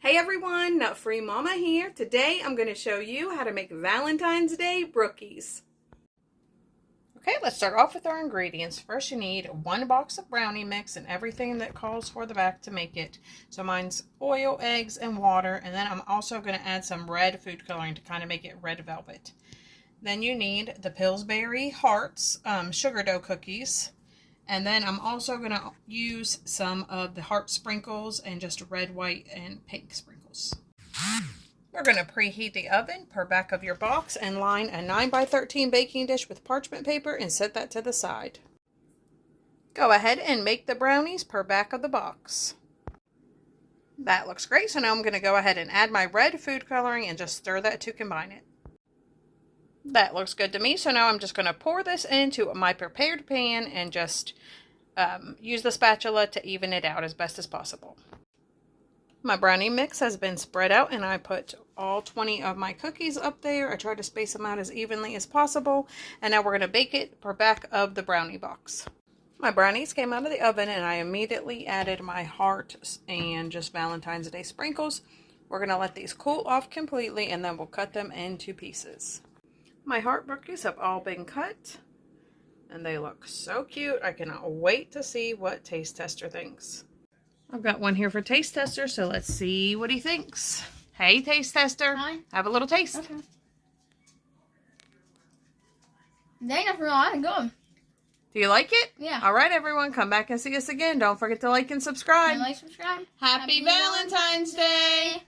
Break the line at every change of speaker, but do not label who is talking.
Hey everyone, Nut Free Mama here. Today I'm going to show you how to make Valentine's Day brookies. Okay, let's start off with our ingredients. First you need 1 box of brownie mix and everything that calls for the back to make it. So mine's oil, eggs, and water, and then I'm also going to add some red food coloring to kind of make it red velvet. Then you need the Pillsbury Hearts sugar dough cookies. And then I'm also going to use some of the heart sprinkles and just red, white, and pink sprinkles. We're going to preheat the oven per back of your box and line a 9x13 baking dish with parchment paper and set that to the side. Go ahead and make the brownies per back of the box. That looks great, so now I'm going to go ahead and add my red food coloring and just stir that to combine it. That looks good to me, so now I'm just going to pour this into my prepared pan and just use the spatula to even it out as best as possible. My brownie mix has been spread out and I put all 20 of my cookies up there. I tried to space them out as evenly as possible, and now we're going to bake it per back of the brownie box. My brownies came out of the oven and I immediately added my heart and just Valentine's Day sprinkles. We're going to let these cool off completely and then we'll cut them into pieces. My heart brookies have all been cut, and they look so cute. I cannot wait to see what Taste Tester thinks. I've got one here for Taste Tester, so let's see what he thinks. Hey, Taste Tester.
Hi.
Have a little taste.
Okay. They ain't nothing wrong. Good.
Do you like it?
Yeah.
All right, everyone. Come back and see us again. Don't forget to like and subscribe.
And like, subscribe.
Happy Valentine's Day.